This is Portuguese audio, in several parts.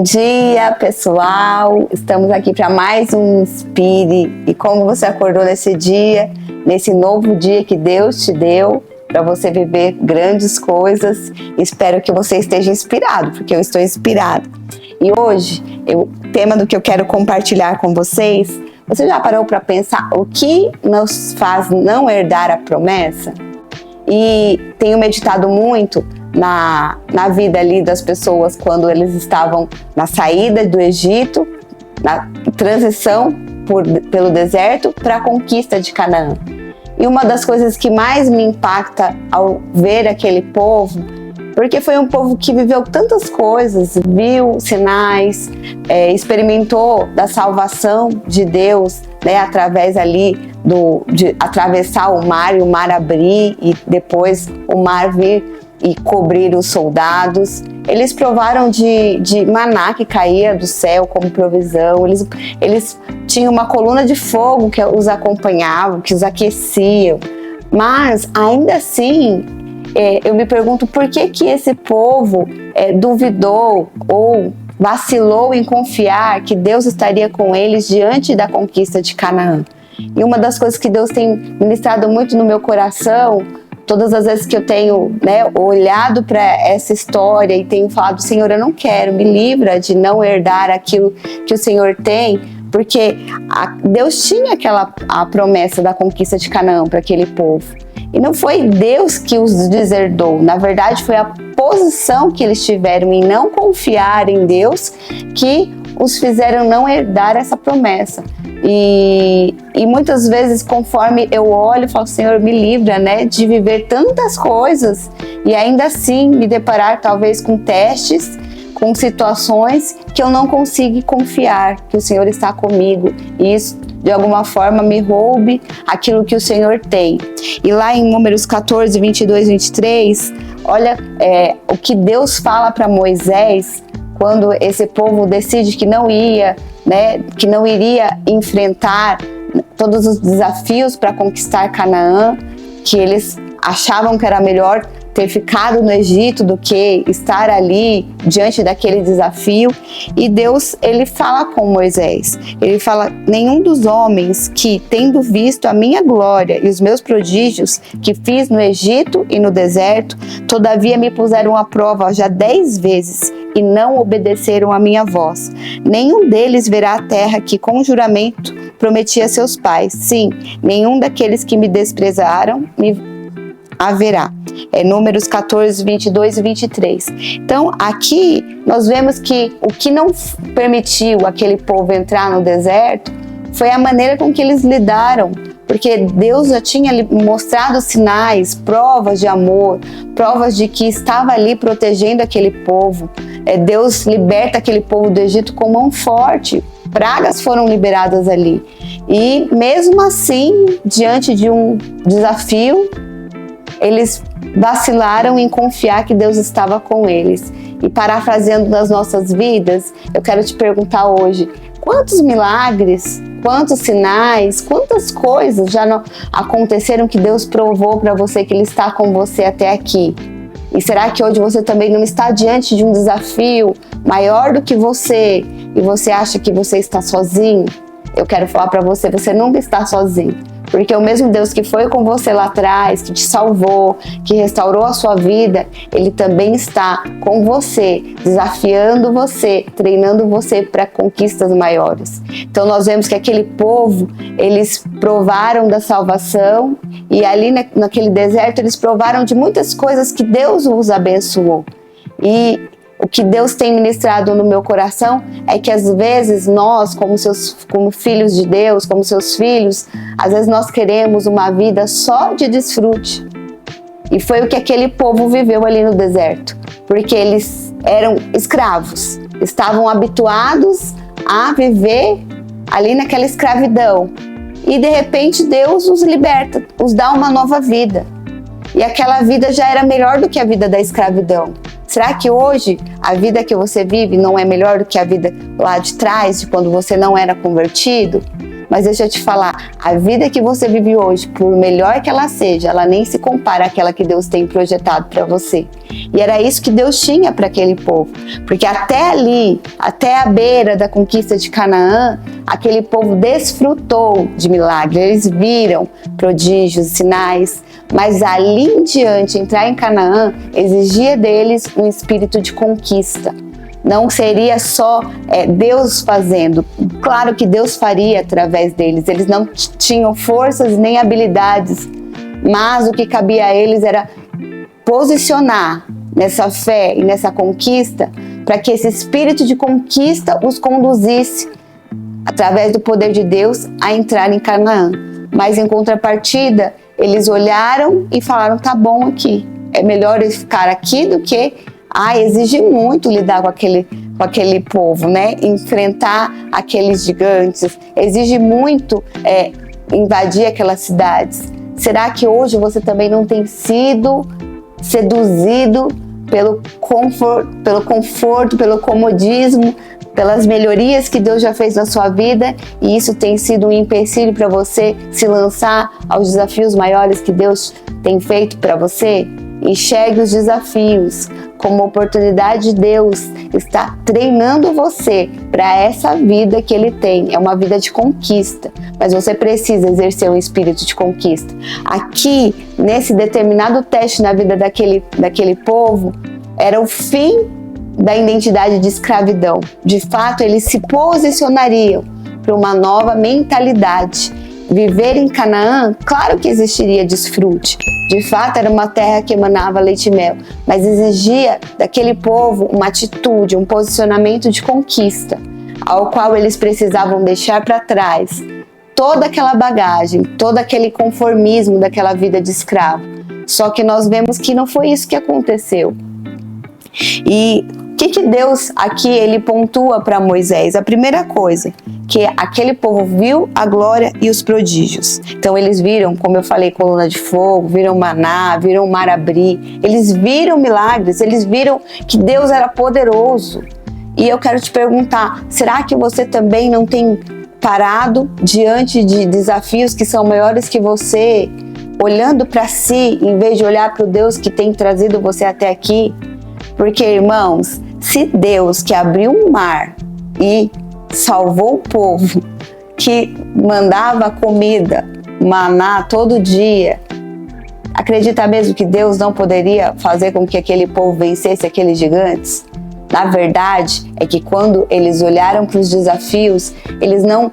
Bom dia, pessoal! Estamos aqui para mais um Inspire. E como você acordou nesse dia, nesse novo dia que Deus te deu, para você viver grandes coisas, espero que você esteja inspirado, porque eu estou inspirada. E hoje, o tema do que eu quero compartilhar com vocês, você já parou para pensar o que nos faz não herdar a promessa? E tenho meditado muito na vida ali das pessoas quando eles estavam na saída do Egito, na transição pelo deserto para a conquista de Canaã. E uma das coisas que mais me impacta ao ver aquele povo, porque foi um povo que viveu tantas coisas, viu sinais, experimentou da salvação de Deus, né, através ali de atravessar o mar e o mar abrir e depois o mar vir e cobrir os soldados. Eles provaram de maná que caía do céu como provisão. Eles tinham uma coluna de fogo que os acompanhava, que os aqueciam. Mas ainda assim, eu me pergunto por que esse povo duvidou ou vacilou em confiar que Deus estaria com eles diante da conquista de Canaã. E uma das coisas que Deus tem ministrado muito no meu coração, todas as vezes que eu tenho olhado para essa história e tenho falado, Senhor, eu não quero, me livra de não herdar aquilo que o Senhor tem, porque Deus tinha a promessa da conquista de Canaã para aquele povo. E não foi Deus que os deserdou, na verdade foi a posição que eles tiveram em não confiar em Deus que os fizeram não herdar essa promessa. E muitas vezes, conforme eu olho, eu falo, Senhor, me livra, de viver tantas coisas e ainda assim me deparar talvez com testes, com situações que eu não consigo confiar que o Senhor está comigo e isso de alguma forma me roube aquilo que o Senhor tem. E lá em Números 14, 22, 23, olha o que Deus fala para Moisés quando esse povo decide que não iria enfrentar todos os desafios para conquistar Canaã, que eles achavam que era melhor ter ficado no Egito do que estar ali diante daquele desafio. E Deus, ele fala com Moisés, ele fala, nenhum dos homens que, tendo visto a minha glória e os meus prodígios que fiz no Egito e no deserto, todavia me puseram à prova já 10 vezes e não obedeceram a minha voz. Nenhum deles verá a terra que com juramento prometi a seus pais. Sim, nenhum daqueles que me desprezaram me haverá. Números 14, 22 e 23. Então, aqui nós vemos que o que não permitiu aquele povo entrar no deserto foi a maneira com que eles lidaram, porque Deus já tinha mostrado sinais, provas de amor, provas de que estava ali protegendo aquele povo. Deus liberta aquele povo do Egito com mão forte, pragas foram liberadas ali. E mesmo assim, diante de um desafio, eles vacilaram em confiar que Deus estava com eles. E parafraseando nas nossas vidas, eu quero te perguntar hoje, quantos milagres, quantos sinais, quantas coisas já não aconteceram que Deus provou para você que Ele está com você até aqui? E será que hoje você também não está diante de um desafio maior do que você e você acha que você está sozinho? Eu quero falar para você, você nunca está sozinho. Porque o mesmo Deus que foi com você lá atrás, que te salvou, que restaurou a sua vida, Ele também está com você, desafiando você, treinando você para conquistas maiores. Então nós vemos que aquele povo, eles provaram da salvação e ali naquele deserto eles provaram de muitas coisas que Deus os abençoou. E o que Deus tem ministrado no meu coração é que às vezes nós, como filhos de Deus, como seus filhos, às vezes nós queremos uma vida só de desfrute. E foi o que aquele povo viveu ali no deserto, porque eles eram escravos, estavam habituados a viver ali naquela escravidão. E de repente Deus os liberta, os dá uma nova vida. E aquela vida já era melhor do que a vida da escravidão. Será que hoje a vida que você vive não é melhor do que a vida lá de trás, de quando você não era convertido? Mas deixa eu te falar, a vida que você vive hoje, por melhor que ela seja, ela nem se compara àquela que Deus tem projetado para você. E era isso que Deus tinha para aquele povo. Porque até ali, até a beira da conquista de Canaã, aquele povo desfrutou de milagres. Eles viram prodígios, sinais. Mas ali em diante, entrar em Canaã, exigia deles um espírito de conquista. Não seria só Deus fazendo. Claro que Deus faria através deles. Eles não tinham forças nem habilidades. Mas o que cabia a eles era posicionar nessa fé e nessa conquista para que esse espírito de conquista os conduzisse, através do poder de Deus, a entrar em Canaã. Mas em contrapartida, eles olharam e falaram, tá bom aqui. É melhor eu ficar aqui do que... exige muito lidar com aquele povo, né? Enfrentar aqueles gigantes. Exige muito invadir aquelas cidades. Será que hoje você também não tem sido seduzido pelo conforto, pelo comodismo, pelas melhorias que Deus já fez na sua vida, e isso tem sido um empecilho para você se lançar aos desafios maiores que Deus tem feito para você? Enxergue os desafios como oportunidade de Deus está treinando você para essa vida que Ele tem. É uma vida de conquista, mas você precisa exercer um espírito de conquista. Aqui, nesse determinado teste na vida daquele povo, era o fim da identidade de escravidão. De fato, eles se posicionariam para uma nova mentalidade. Viver em Canaã, claro que existiria desfrute. De fato, era uma terra que emanava leite e mel, mas exigia daquele povo uma atitude, um posicionamento de conquista, ao qual eles precisavam deixar para trás toda aquela bagagem, todo aquele conformismo daquela vida de escravo. Só que nós vemos que não foi isso que aconteceu. E o que Deus aqui ele pontua para Moisés? A primeira coisa, que aquele povo viu a glória e os prodígios. Então eles viram, como eu falei, coluna de fogo, viram maná, viram o mar abrir, eles viram milagres, eles viram que Deus era poderoso. E eu quero te perguntar, será que você também não tem parado diante de desafios que são maiores que você, olhando para si, em vez de olhar para o Deus que tem trazido você até aqui? Porque, irmãos, se Deus que abriu um mar e salvou o povo, que mandava comida, maná todo dia, acredita mesmo que Deus não poderia fazer com que aquele povo vencesse aqueles gigantes? Na verdade, é que quando eles olharam para os desafios, eles não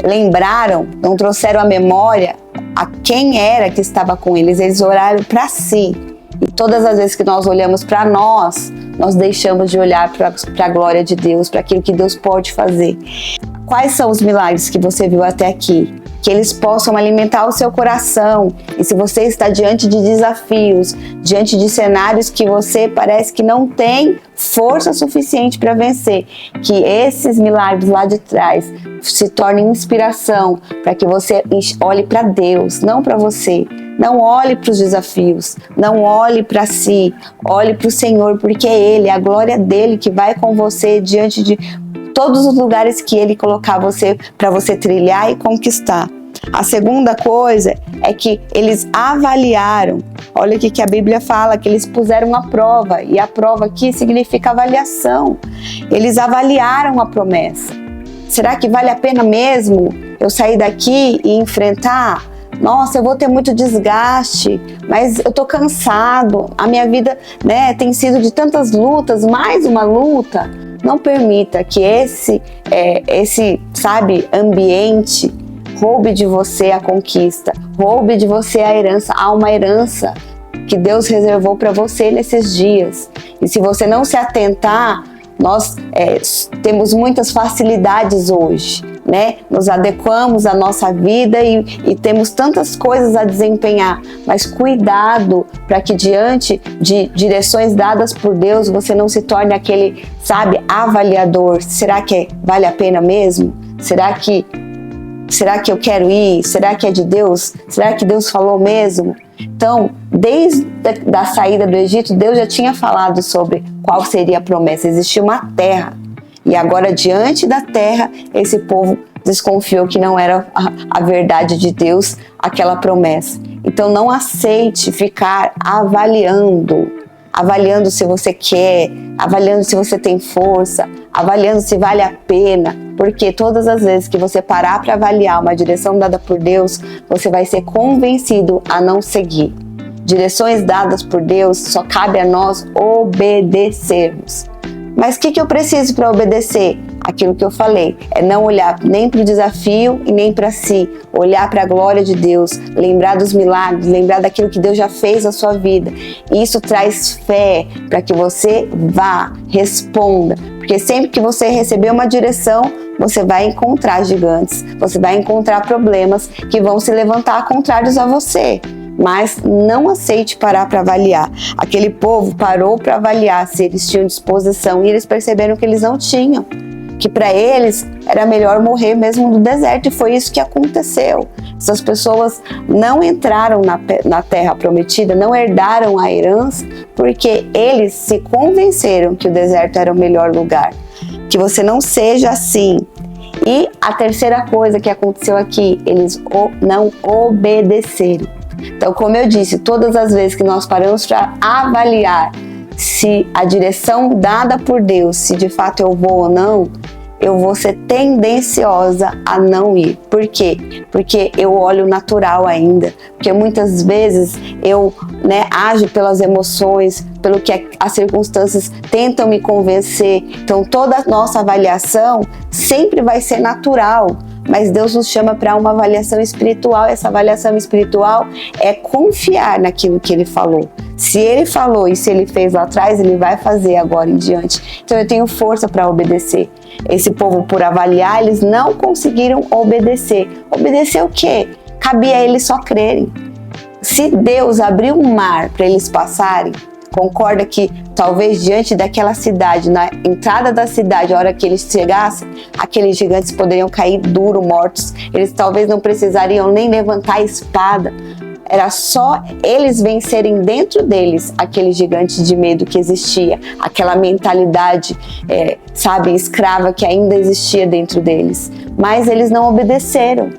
lembraram, não trouxeram à memória a quem era que estava com eles. Eles olharam para si. E todas as vezes que nós olhamos para nós deixamos de olhar para a glória de Deus, para aquilo que Deus pode fazer. Quais são os milagres que você viu até aqui? Que eles possam alimentar o seu coração. E se você está diante de desafios, diante de cenários que você parece que não tem força suficiente para vencer, que esses milagres lá de trás se tornem inspiração para que você olhe para Deus, não para você. Não olhe para os desafios, não olhe para si, olhe para o Senhor, porque é Ele, a glória dele que vai com você diante de todos os lugares que Ele colocar você para você trilhar e conquistar. A segunda coisa é que eles avaliaram. Olha o que a Bíblia fala, que eles puseram a prova, e a prova aqui significa avaliação. Eles avaliaram a promessa. Será que vale a pena mesmo eu sair daqui e enfrentar? Nossa, eu vou ter muito desgaste, mas eu tô cansado, a minha vida, tem sido de tantas lutas, mais uma luta. Não permita que esse ambiente roube de você a conquista, roube de você a herança. Há uma herança que Deus reservou para você nesses dias. E se você não se atentar, nós temos muitas facilidades hoje, Nos adequamos à nossa vida e temos tantas coisas a desempenhar, mas cuidado para que diante de direções dadas por Deus, você não se torne aquele, avaliador. Será que vale a pena mesmo? Será que eu quero ir? Será que é de Deus? Será que Deus falou mesmo? Então, desde a saída do Egito, Deus já tinha falado sobre qual seria a promessa. Existia uma terra. E agora, diante da terra, esse povo desconfiou que não era a verdade de Deus, aquela promessa. Então não aceite ficar avaliando se você quer, avaliando se você tem força, avaliando se vale a pena, porque todas as vezes que você parar para avaliar uma direção dada por Deus, você vai ser convencido a não seguir. Direções dadas por Deus, só cabe a nós obedecermos. Mas o que eu preciso para obedecer? Aquilo que eu falei, é não olhar nem para o desafio e nem para si, olhar para a glória de Deus, lembrar dos milagres, lembrar daquilo que Deus já fez na sua vida. E isso traz fé para que você vá, responda, porque sempre que você receber uma direção, você vai encontrar gigantes, você vai encontrar problemas que vão se levantar contrários a você. Mas não aceite parar para avaliar. Aquele povo parou para avaliar se eles tinham disposição e eles perceberam que eles não tinham. Que para eles era melhor morrer mesmo no deserto, e foi isso que aconteceu. Essas pessoas não entraram na terra prometida, não herdaram a herança, porque eles se convenceram que o deserto era o melhor lugar. Que você não seja assim. E a terceira coisa que aconteceu aqui, eles não obedeceram. Então, como eu disse, todas as vezes que nós paramos para avaliar se a direção dada por Deus, se de fato eu vou ou não, eu vou ser tendenciosa a não ir. Por quê? Porque eu olho o natural ainda. Porque muitas vezes eu ajo pelas emoções, pelo que as circunstâncias tentam me convencer. Então toda a nossa avaliação sempre vai ser natural. Mas Deus nos chama para uma avaliação espiritual. Essa avaliação espiritual é confiar naquilo que Ele falou. Se Ele falou e se Ele fez lá atrás, Ele vai fazer agora em diante. Então eu tenho força para obedecer. Esse povo, por avaliar, eles não conseguiram obedecer. Obedecer o quê? Cabia a eles só crerem. Se Deus abriu um mar para eles passarem, concorda que talvez diante daquela cidade, na entrada da cidade, a hora que eles chegassem, aqueles gigantes poderiam cair duro, mortos. Eles talvez não precisariam nem levantar a espada. Era só eles vencerem dentro deles aquele gigante de medo que existia, aquela mentalidade, escrava que ainda existia dentro deles. Mas eles não obedeceram.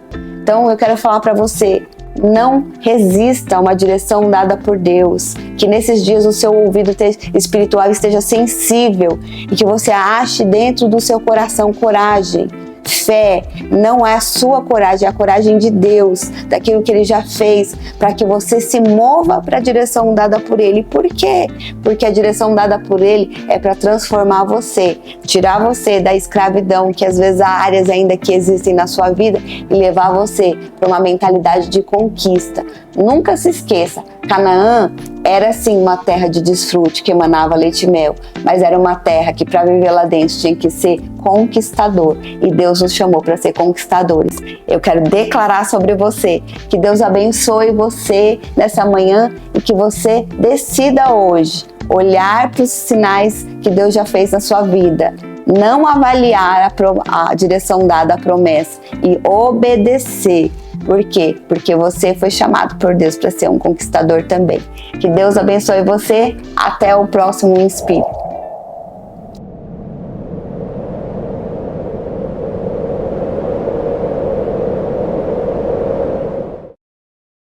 Então eu quero falar para você, não resista a uma direção dada por Deus. Que nesses dias o seu ouvido espiritual esteja sensível e que você ache dentro do seu coração coragem. Fé não é a sua coragem, é a coragem de Deus, daquilo que Ele já fez, para que você se mova para a direção dada por Ele. Por quê? Porque a direção dada por Ele é para transformar você, tirar você da escravidão, que às vezes há áreas ainda que existem na sua vida, e levar você para uma mentalidade de conquista. Nunca se esqueça, Canaã era sim uma terra de desfrute que emanava leite e mel, mas era uma terra que para viver lá dentro tinha que ser conquistador, e Deus nos chamou para ser conquistadores. Eu quero declarar sobre você, que Deus abençoe você nessa manhã e que você decida hoje olhar para os sinais que Deus já fez na sua vida, não avaliar a direção dada à promessa e obedecer. Por quê? Porque você foi chamado por Deus para ser um conquistador também. Que Deus abençoe você. Até o próximo Inspire.